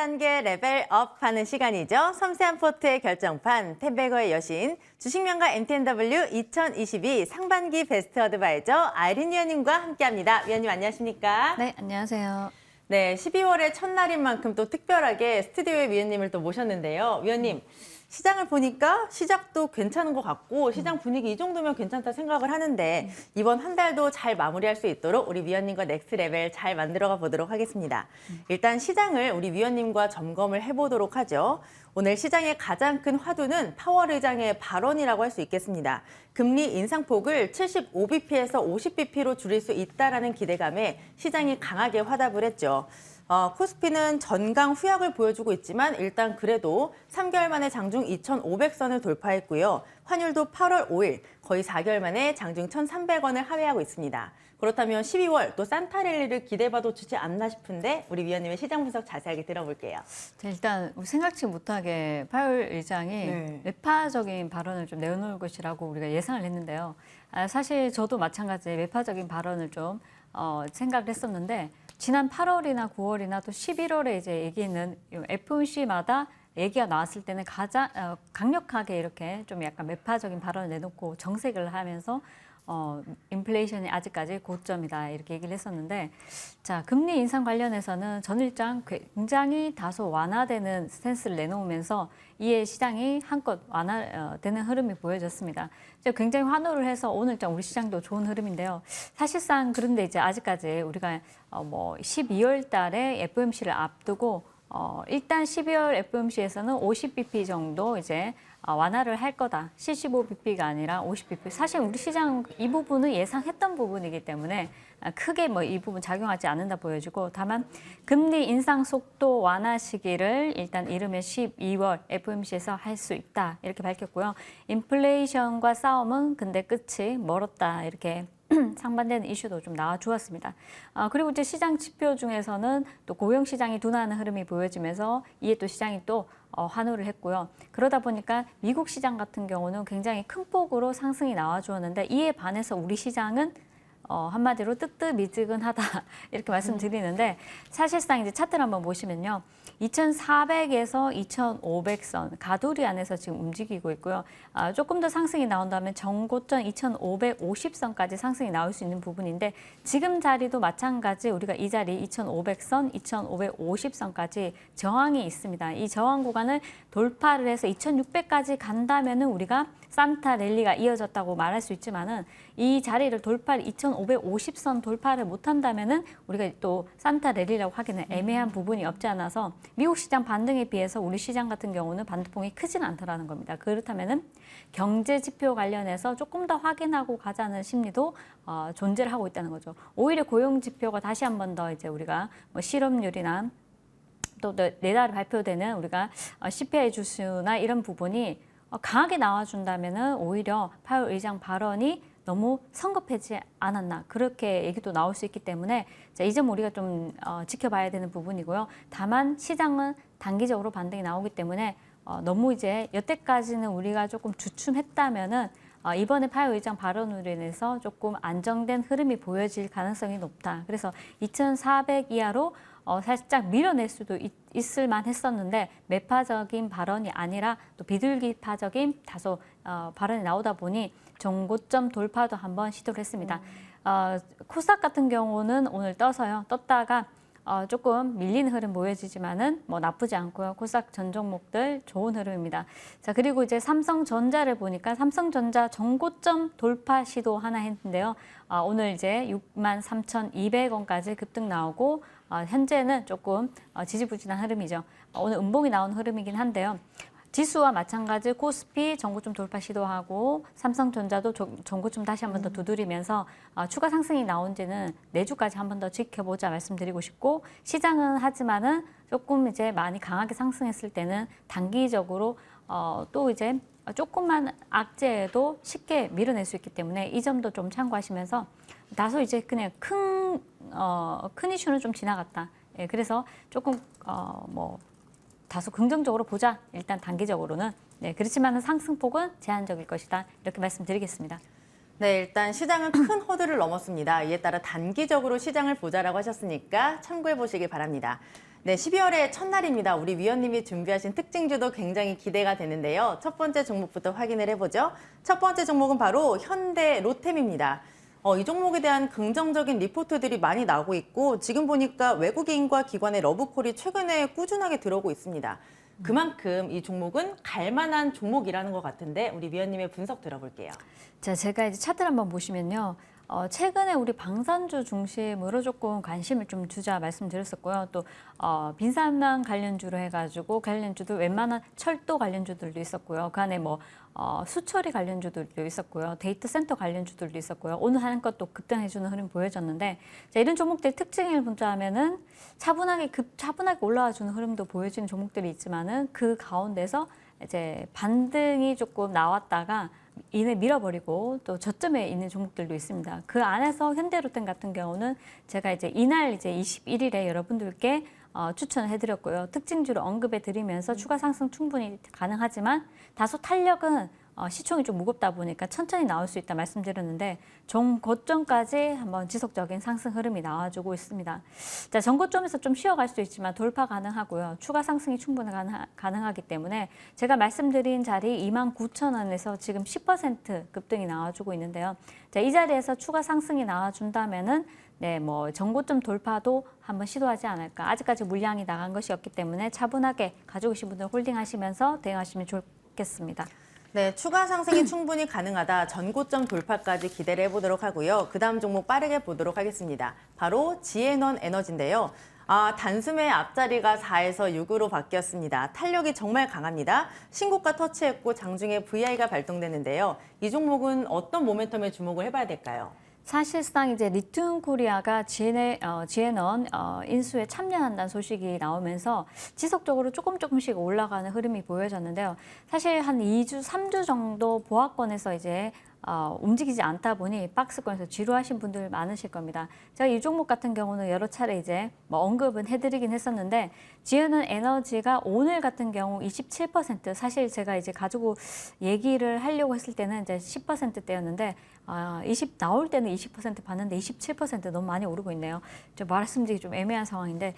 단계 레벨업하는 시간이죠. 섬세한 포트의 결정판, 템베거의 여신, 주식명가 MTNW 2022 상반기 베스트 어드바이저 아이린 위원님과 함께합니다. 위원님 안녕하십니까? 네, 안녕하세요. 네, 12월의 첫날인 만큼 또 특별하게 스튜디오에 위원님을 또 모셨는데요. 위원님, 시장을 보니까 시작도 괜찮은 것 같고 시장 분위기 이 정도면 괜찮다 생각을 하는데 이번 한 달도 잘 마무리할 수 있도록 우리 위원님과 넥스트 레벨 잘 만들어가 보도록 하겠습니다. 일단 시장을 우리 위원님과 점검을 해보도록 하죠. 오늘 시장의 가장 큰 화두는 파월 의장의 발언이라고 할 수 있겠습니다. 금리 인상폭을 75bp에서 50bp로 줄일 수 있다라는 기대감에 시장이 강하게 화답을 했죠. 코스피는 전강 후약을 보여주고 있지만 일단 그래도 3개월 만에 장중 2,500선을 돌파했고요. 환율도 8월 5일 거의 4개월 만에 장중 1,300원을 하회하고 있습니다. 그렇다면 12월 또 산타랠리를 기대해봐도 좋지 않나 싶은데 우리 위원님의 시장 분석 자세하게 들어볼게요. 자, 일단 생각지 못하게 파월 의장이 매파적인 발언을 좀 내놓을 것이라고 우리가 예상을 했는데요. 사실 저도 마찬가지 매파적인 발언을 좀 생각을 했었는데 지난 8월이나 9월이나 또 11월에 이제 얘기는 FOMC마다 얘기가 나왔을 때는 가장 강력하게 이렇게 좀 약간 매파적인 발언을 내놓고 정색을 하면서 인플레이션이 아직까지 고점이다 이렇게 얘기를 했었는데 자 금리 인상 관련해서는 전일장 굉장히 다소 완화되는 스탠스를 내놓으면서 이에 시장이 한껏 완화되는 흐름이 보여졌습니다. 굉장히 환호를 해서 오늘장 우리 시장도 좋은 흐름인데요. 사실상 그런데 이제 아직까지 우리가 12월 달에 FOMC를 앞두고 일단 12월 FOMC에서는 50bp 정도 이제 완화를 할 거다. 75bp가 아니라 50bp. 사실 우리 시장 이 부분은 예상했던 부분이기 때문에 크게 이 부분 작용하지 않는다 보여지고 다만 금리 인상 속도 완화 시기를 일단 이르면 12월 FOMC에서 할 수 있다. 이렇게 밝혔고요. 인플레이션과 싸움은 근데 끝이 멀었다. 이렇게 상반되는 이슈도 좀 나와 주었습니다. 그리고 이제 시장 지표 중에서는 또 고용 시장이 둔화하는 흐름이 보여지면서 이에 또 시장이 또 환호를 했고요. 그러다 보니까 미국 시장 같은 경우는 굉장히 큰 폭으로 상승이 나와 주었는데 이에 반해서 우리 시장은 한마디로 뜨뜻미지근하다 이렇게 말씀드리는데 사실상 이제 차트를 한번 보시면요. 2,400에서 2,500선 가두리 안에서 지금 움직이고 있고요. 조금 더 상승이 나온다면 정고점 2,550선까지 상승이 나올 수 있는 부분인데 지금 자리도 마찬가지 우리가 이 자리 2,500선, 2,550선까지 저항이 있습니다. 이 저항 구간을 돌파를 해서 2,600까지 간다면은 우리가 산타 랠리가 이어졌다고 말할 수 있지만은 이 자리를 2,550선 돌파를 못한다면은 우리가 또 산타 랠리라고 하기는 애매한 부분이 없지 않아서 미국 시장 반등에 비해서 우리 시장 같은 경우는 반등폭이 크진 않다라는 겁니다. 그렇다면은 경제 지표 관련해서 조금 더 확인하고 가자는 심리도 존재를 하고 있다는 거죠. 오히려 고용 지표가 다시 한 번 더 이제 우리가 실업률이나 또 내달 발표되는 우리가 CPI 지수나 이런 부분이 강하게 나와준다면은 오히려 파월 의장 발언이 너무 성급하지 않았나 그렇게 얘기도 나올 수 있기 때문에 이 점 우리가 좀 지켜봐야 되는 부분이고요. 다만 시장은 단기적으로 반등이 나오기 때문에 너무 이제 여태까지는 우리가 조금 주춤했다면은 이번에 파월 의장 발언으로 인해서 조금 안정된 흐름이 보여질 가능성이 높다. 그래서 2,400 이하로 살짝 밀어낼 수도 있을 만했었는데 매파적인 발언이 아니라 또 비둘기파적인 다소 발언이 나오다 보니 정고점 돌파도 한번 시도를 했습니다. 코스닥 같은 경우는 오늘 떴다가 조금 밀리는 흐름 보여지지만은 나쁘지 않고요. 코스닥 전 종목들 좋은 흐름입니다. 자 그리고 이제 삼성전자를 보니까 삼성전자 정고점 돌파 시도 하나 했는데요. 오늘 이제 63,200원까지 급등 나오고 현재는 조금 지지부진한 흐름이죠. 오늘 음봉이 나온 흐름이긴 한데요. 지수와 마찬가지 코스피 정고점 돌파 시도하고 삼성전자도 정고점 다시 한 번 더 두드리면서 추가 상승이 나온지는 내주까지 한 번 더 지켜보자 말씀드리고 싶고 시장은 하지만은 조금 이제 많이 강하게 상승했을 때는 단기적으로 또 이제 조금만 악재에도 쉽게 밀어낼 수 있기 때문에 이 점도 좀 참고하시면서 다소 이제 그냥 큰 이슈는 좀 지나갔다. 예, 그래서 조금 다소 긍정적으로 보자. 일단 단기적으로는. 네, 그렇지만 상승폭은 제한적일 것이다. 이렇게 말씀드리겠습니다. 네, 일단 시장은 큰 호들을 넘었습니다. 이에 따라 단기적으로 시장을 보자라고 하셨으니까 참고해 보시기 바랍니다. 네, 12월의 첫날입니다. 우리 위원님이 준비하신 특징주도 굉장히 기대가 되는데요. 첫 번째 종목부터 확인을 해보죠. 첫 번째 종목은 바로 현대로템입니다. 이 종목에 대한 긍정적인 리포트들이 많이 나오고 있고 지금 보니까 외국인과 기관의 러브콜이 최근에 꾸준하게 들어오고 있습니다. 그만큼 이 종목은 갈만한 종목이라는 것 같은데 우리 위원님의 분석 들어볼게요. 자, 제가 이제 차트를 한번 보시면요. 최근에 우리 방산주 중심으로 조금 관심을 좀 두자 말씀드렸었고요. 또 빈산만 관련주로 해가지고 관련주도 웬만한 철도 관련주들도 있었고요. 그 안에 뭐 수처리 관련주들도 있었고요. 데이터 센터 관련주들도 있었고요. 오늘 한껏 또 급등해주는 흐름 보여졌는데 자, 이런 종목들 특징을 보자면은 차분하게 올라와주는 흐름도 보여지는 종목들이 있지만은 그 가운데서 이제 반등이 조금 나왔다가 이내 밀어버리고 또 저점에 있는 종목들도 있습니다. 그 안에서 현대로템 같은 경우는 제가 이제 이날 이제 21일에 여러분들께 추천을 해드렸고요. 특징주로 언급해 드리면서 추가 상승 충분히 가능하지만 다소 탄력은 시총이 좀 무겁다 보니까 천천히 나올 수 있다 말씀드렸는데 전고점까지 한번 지속적인 상승 흐름이 나와주고 있습니다. 자, 전고점에서 좀 쉬어갈 수 있지만 돌파 가능하고요. 추가 상승이 충분히 가능하기 때문에 제가 말씀드린 자리 29,000원에서 지금 10% 급등이 나와주고 있는데요. 자, 이 자리에서 추가 상승이 나와준다면은 네, 뭐 전고점 돌파도 한번 시도하지 않을까. 아직까지 물량이 나간 것이 없기 때문에 차분하게 가지고 계신 분들 홀딩하시면서 대응하시면 좋겠습니다. 네, 추가 상승이 충분히 가능하다. 전고점 돌파까지 기대를 해보도록 하고요. 그 다음 종목 빠르게 보도록 하겠습니다. 바로 지앤원 에너지인데요. 단숨에 앞자리가 4에서 6으로 바뀌었습니다. 탄력이 정말 강합니다. 신고가 터치했고 장중에 VI가 발동됐는데요. 이 종목은 어떤 모멘텀에 주목을 해봐야 될까요? 사실상 이제 리튬 코리아가 지앤원 인수에 참여한다는 소식이 나오면서 지속적으로 조금씩 올라가는 흐름이 보여졌는데요. 사실 한 2주, 3주 정도 보합권에서 이제 움직이지 않다 보니 박스권에서 지루하신 분들 많으실 겁니다. 제가 이 종목 같은 경우는 여러 차례 이제 뭐 언급은 해드리긴 했었는데 지앤원 에너지가 오늘 같은 경우 27% 사실 제가 이제 가지고 얘기를 하려고 했을 때는 이제 10%대였는데 20 나올 때는 20% 봤는데 27% 너무 많이 오르고 있네요. 좀 말씀드리기 좀 애매한 상황인데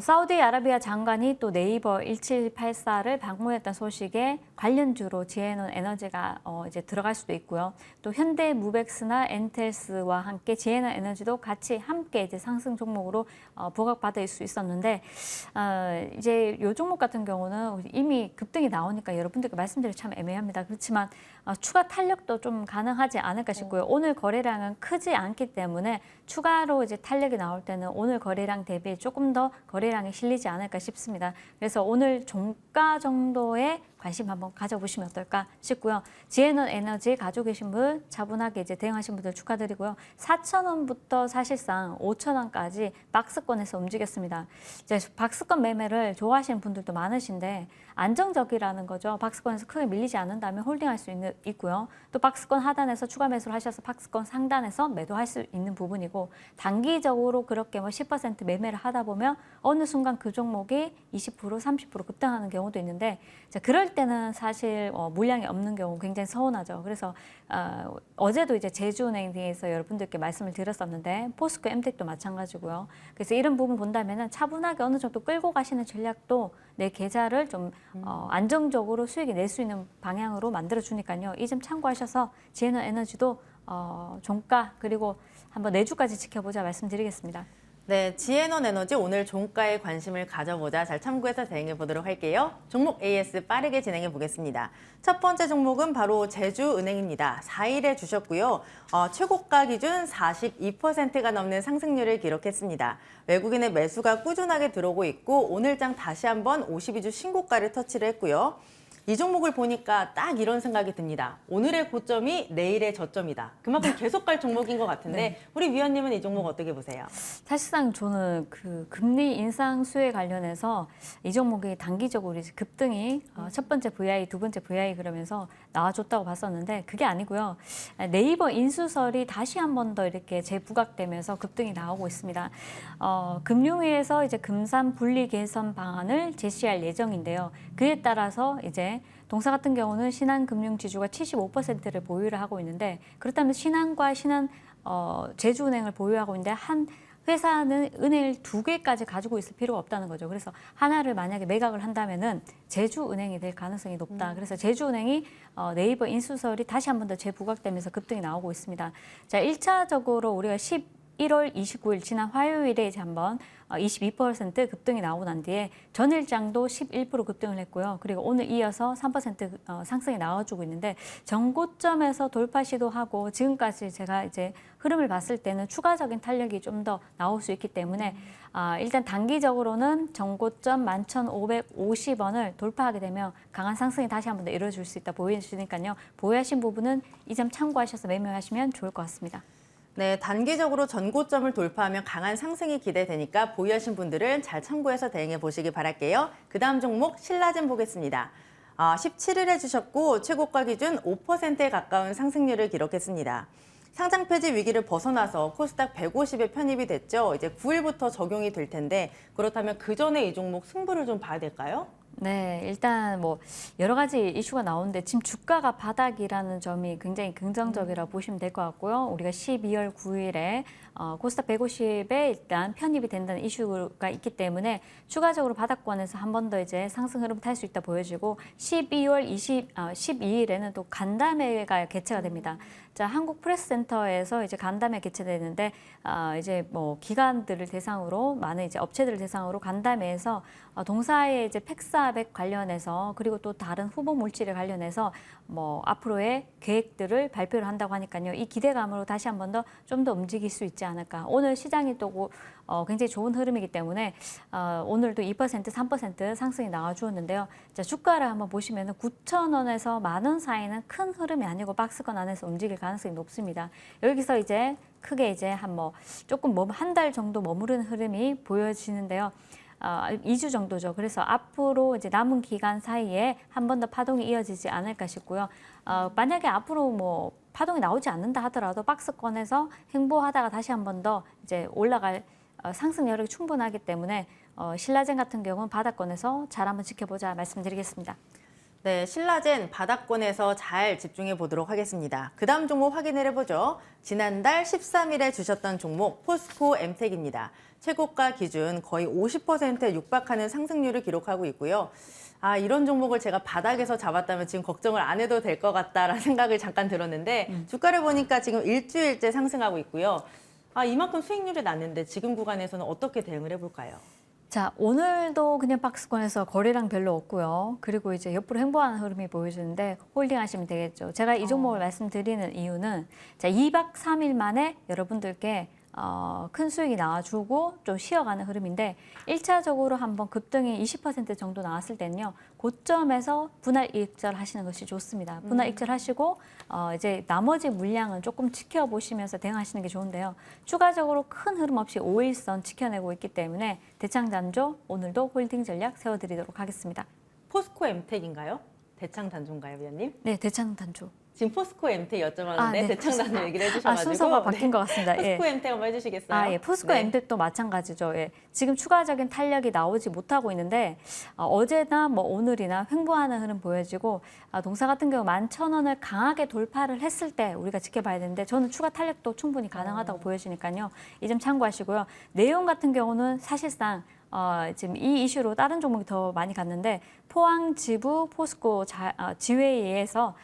사우디아라비아 장관이 또 네이버 1784를 방문했다는 소식에 관련주로 지앤원 에너지가 이제 들어갈 수도 있고요. 또 현대무벡스나 엔텔스와 함께 지앤원 에너지도 같이 함께 이제 상승 종목으로 부각받을 수 있었는데 이제 이 종목 같은 경우는 이미 급등이 나오니까 여러분들께 말씀드리기 참 애매합니다. 그렇지만 추가 탄력도 좀 가능하지 않을까 싶고요. 오늘 거래량은 크지 않기 때문에 추가로 이제 탄력이 나올 때는 오늘 거래량 대비 조금 더 거래량이 실리지 않을까 싶습니다. 그래서 오늘 종가 정도의 관심 한번 가져보시면 어떨까 싶고요. 지앤원 에너지 가지고 계신 분 차분하게 이제 대응하신 분들 축하드리고요. 4,000원부터 사실상 5,000원까지 박스권에서 움직였습니다. 이제 박스권 매매를 좋아하시는 분들도 많으신데 안정적이라는 거죠. 박스권에서 크게 밀리지 않는다면 홀딩할 수 있고요. 또 박스권 하단에서 추가 매수를 하셔서 박스권 상단에서 매도할 수 있는 부분이고 단기적으로 그렇게 뭐 10% 매매를 하다 보면 어느 순간 그 종목이 20% 30% 급등하는 경우도 있는데 자, 그럴 때는 사실 물량이 없는 경우 굉장히 서운하죠. 그래서 어제도 이제 제주은행에서 여러분들께 말씀을 드렸었는데 포스코 엠텍도 마찬가지고요. 그래서 이런 부분 본다면은 차분하게 어느 정도 끌고 가시는 전략도 내 계좌를 좀 안정적으로 수익이 낼 수 있는 방향으로 만들어 주니까요. 이 점 참고하셔서 지앤원 에너지도 종가 그리고 한번 내주까지 지켜보자 말씀드리겠습니다. 네, 지앤원 에너지 오늘 종가에 관심을 가져보자. 잘 참고해서 대응해 보도록 할게요. 종목 AS 빠르게 진행해 보겠습니다. 첫 번째 종목은 바로 제주은행입니다. 4일에 주셨고요. 최고가 기준 42%가 넘는 상승률을 기록했습니다. 외국인의 매수가 꾸준하게 들어오고 있고 오늘장 다시 한번 52주 신고가를 터치를 했고요. 이 종목을 보니까 딱 이런 생각이 듭니다. 오늘의 고점이 내일의 저점이다. 그만큼 계속 갈 종목인 것 같은데 네. 우리 위원님은 이 종목 어떻게 보세요? 사실상 저는 그 금리 인상 수에 관련해서 이 종목이 단기적으로 이제 급등이 첫 번째 VI, 두 번째 VI 그러면서 나와줬다고 봤었는데 그게 아니고요. 네이버 인수설이 다시 한 번 더 이렇게 재부각되면서 급등이 나오고 있습니다. 금융위에서 이제 금산 분리 개선 방안을 제시할 예정인데요. 그에 따라서 이제 동사 같은 경우는 신한금융지주가 75%를 보유를 하고 있는데 그렇다면 신한과 제주은행을 보유하고 있는데 회사는 은행을 2개까지 가지고 있을 필요가 없다는 거죠. 그래서 하나를 만약에 매각을 한다면은 제주은행이 될 가능성이 높다. 그래서 제주은행이 네이버 인수설이 다시 한 번 더 재부각되면서 급등이 나오고 있습니다. 자, 1차적으로 우리가 11월 29일 지난 화요일에 이제 한번 22% 급등이 나오고 난 뒤에 전일장도 11% 급등을 했고요. 그리고 오늘 이어서 3% 상승이 나와주고 있는데 전고점에서 돌파 시도하고 지금까지 제가 이제 흐름을 봤을 때는 추가적인 탄력이 좀 더 나올 수 있기 때문에 일단 단기적으로는 전고점 11,550원을 돌파하게 되면 강한 상승이 다시 한 번 더 이루어질 수 있다 보이시니까요. 보유하신 부분은 이 점 참고하셔서 매매하시면 좋을 것 같습니다. 네, 단기적으로 전고점을 돌파하면 강한 상승이 기대되니까 보유하신 분들은 잘 참고해서 대응해 보시기 바랄게요. 그 다음 종목 신라젠 보겠습니다. 17일 해주셨고 최고가 기준 5%에 가까운 상승률을 기록했습니다. 상장 폐지 위기를 벗어나서 코스닥 150에 편입이 됐죠. 이제 9일부터 적용이 될 텐데 그렇다면 그 전에 이 종목 승부를 좀 봐야 될까요? 네, 일단 뭐 여러 가지 이슈가 나오는데 지금 주가가 바닥이라는 점이 굉장히 긍정적이라고 보시면 될 것 같고요. 우리가 12월 9일에 코스닥 150에 일단 편입이 된다는 이슈가 있기 때문에 추가적으로 바닥권에서 한 번 더 이제 상승 흐름 탈 수 있다 보여지고 12월 12일에는 또 간담회가 개최가 됩니다. 자, 한국프레스센터에서 이제 간담회 개최되는데 이제 뭐 기관들을 대상으로 많은 이제 업체들을 대상으로 간담회에서 동사의 이제 팩사백 관련해서 그리고 또 다른 후보 물질에 관련해서 뭐 앞으로의 계획들을 발표를 한다고 하니까요. 이 기대감으로 다시 한 번 더 좀 더 움직일 수 있지 않을까. 오늘 시장이 또 굉장히 좋은 흐름이기 때문에 오늘도 2%, 3% 상승이 나와주었는데요. 자, 주가를 한번 보시면 9,000원에서 10,000원 사이는 큰 흐름이 아니고 박스권 안에서 움직일 가능성이 높습니다. 여기서 이제 크게 이제 조금 한 달 정도 머무르는 흐름이 보여지는데요. 2주 정도죠. 그래서 앞으로 이제 남은 기간 사이에 한 번 더 파동이 이어지지 않을까 싶고요. 만약에 앞으로 뭐 파동이 나오지 않는다 하더라도 박스권에서 횡보하다가 다시 한 번 더 이제 올라갈 상승 여력이 충분하기 때문에 신라젠 같은 경우는 바닥권에서 잘 한번 지켜보자 말씀드리겠습니다. 네, 신라젠 바닥권에서 잘 집중해 보도록 하겠습니다. 그 다음 종목 확인을 해보죠. 지난달 13일에 주셨던 종목 포스코 엠텍입니다. 최고가 기준 거의 50%에 육박하는 상승률을 기록하고 있고요. 이런 종목을 제가 바닥에서 잡았다면 지금 걱정을 안 해도 될 것 같다라는 생각을 잠깐 들었는데 주가를 보니까 지금 일주일째 상승하고 있고요. 이만큼 수익률이 났는데 지금 구간에서는 어떻게 대응을 해볼까요? 자, 오늘도 그냥 박스권에서 거래량 별로 없고요. 그리고 이제 옆으로 횡보하는 흐름이 보여지는데 홀딩 하시면 되겠죠. 제가 이 종목을 말씀드리는 이유는 자, 2박 3일 만에 여러분들께 큰 수익이 나와주고 좀 쉬어가는 흐름인데 1차적으로 한번 급등이 20% 정도 나왔을 때는요. 고점에서 분할 익절 하시는 것이 좋습니다. 분할 익절 하시고 이제 나머지 물량은 조금 지켜보시면서 대응하시는 게 좋은데요. 추가적으로 큰 흐름 없이 5일선 지켜내고 있기 때문에 대창 단조 오늘도 홀딩 전략 세워드리도록 하겠습니다. 포스코 엠텍인가요? 대창 단조인가요, 위원님? 네, 대창 단조. 지금 포스코 엠텍 여쭤봤는데 네. 대창 단조 얘기를 해주셔가지고 순서가 바뀐 것 같습니다. 포스코 엠텍 한번 해주시겠어요? 예, 포스코 네. 엠텍도 마찬가지죠. 예. 지금 추가적인 탄력이 나오지 못하고 있는데 어제나 뭐 오늘이나 횡보하는 흐름 보여지고 동사 같은 경우 11,000원을 강하게 돌파를 했을 때 우리가 지켜봐야 되는데 저는 추가 탄력도 충분히 가능하다고 보여지니까요. 이 점 참고하시고요. 내용 같은 경우는 사실상 지금 이 이슈로 다른 종목이 더 많이 갔는데 포항지부 포스코 지회의에서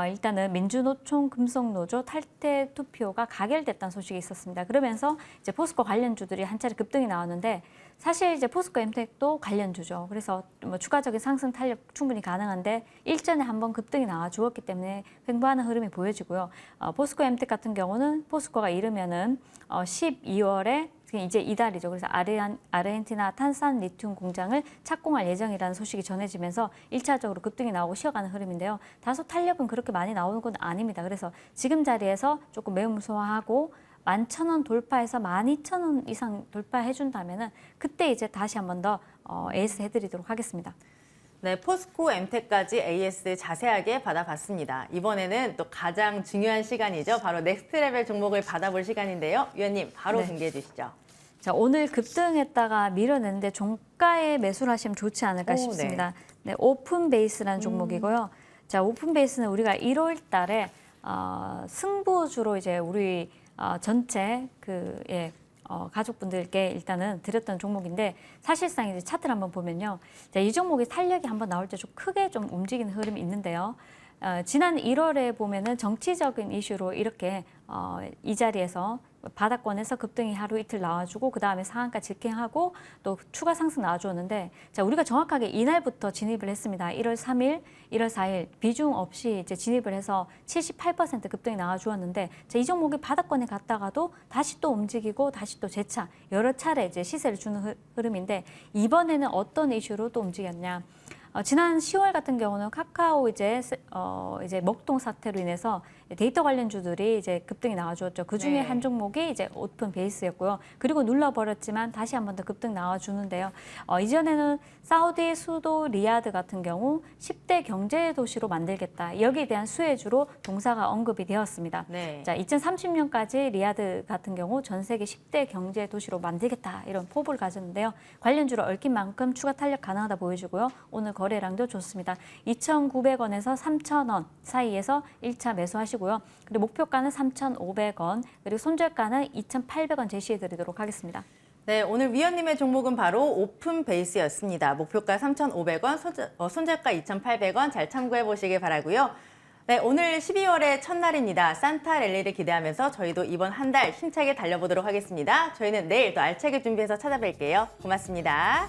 일단은 민주노총 금속노조 탈퇴 투표가 가결됐다는 소식이 있었습니다. 그러면서 이제 포스코 관련주들이 한 차례 급등이 나왔는데 사실 이제 포스코 엠텍도 관련주죠. 그래서 뭐 추가적인 상승 탄력 충분히 가능한데 일전에 한번 급등이 나와 주었기 때문에 횡보하는 흐름이 보여지고요. 포스코 엠텍 같은 경우는 포스코가 이르면은 12월에 이제 이달이죠. 그래서 아르헨티나 탄산 리튬 공장을 착공할 예정이라는 소식이 전해지면서 1차적으로 급등이 나오고 쉬어가는 흐름인데요. 다소 탄력은 그렇게 많이 나오는 건 아닙니다. 그래서 지금 자리에서 조금 매물 소화하고 11,000원 돌파해서 12,000원 이상 돌파해준다면은 그때 이제 다시 한 번 더 AS 해드리도록 하겠습니다. 네, 포스코 엠텍까지 AS 자세하게 받아봤습니다. 이번에는 또 가장 중요한 시간이죠. 바로 넥스트 레벨 종목을 받아볼 시간인데요. 위원님, 바로 공개해 주시죠. 자, 오늘 급등했다가 밀어냈는데 종가에 매수를 하시면 좋지 않을까 싶습니다. 네, 오픈 베이스라는 종목이고요. 자, 오픈 베이스는 우리가 1월 달에 승부주로 이제 우리 전체 가족분들께 일단은 드렸던 종목인데 사실상 이제 차트를 한번 보면요. 자, 이 종목이 탄력이 한번 나올 때 좀 크게 좀 움직이는 흐름이 있는데요. 지난 1월에 보면은 정치적인 이슈로 이렇게 이 자리에서 바닥권에서 급등이 하루 이틀 나와주고 그 다음에 상한가 직행하고 또 추가 상승 나와주었는데 자 우리가 정확하게 이날부터 진입을 했습니다. 1월 3일, 1월 4일 비중 없이 이제 진입을 해서 78% 급등이 나와주었는데 자, 이 종목이 바닥권에 갔다가도 다시 또 움직이고 다시 또 재차 여러 차례 이제 시세를 주는 흐름인데 이번에는 어떤 이슈로 또 움직였냐? 지난 10월 같은 경우는 카카오 이제 먹통 사태로 인해서 데이터 관련주들이 이제 급등이 나와주었죠. 그 중에 네. 한 종목이 이제 오픈 베이스였고요. 그리고 눌러버렸지만 다시 한 번 더 급등 나와주는데요. 이전에는 사우디 수도 리야드 같은 경우 10대 경제 도시로 만들겠다. 여기에 대한 수혜주로 동사가 언급이 되었습니다. 네. 자, 2030년까지 리야드 같은 경우 전 세계 10대 경제 도시로 만들겠다. 이런 포부를 가졌는데요. 관련주로 얽힌 만큼 추가 탄력 가능하다 보여주고요. 오늘 거래량도 좋습니다. 2,900원에서 3,000원 사이에서 1차 매수하시고요. 그리고 목표가는 3,500원, 그리고 손절가는 2,800원 제시해드리도록 하겠습니다. 네, 오늘 위원님의 종목은 바로 오픈 베이스였습니다. 목표가 3,500원, 손절가 2,800원 잘 참고해 보시길 바라고요. 네, 오늘 12월의 첫날입니다. 산타 랠리를 기대하면서 저희도 이번 한 달 힘차게 달려보도록 하겠습니다. 저희는 내일 또 알차게 준비해서 찾아뵐게요. 고맙습니다.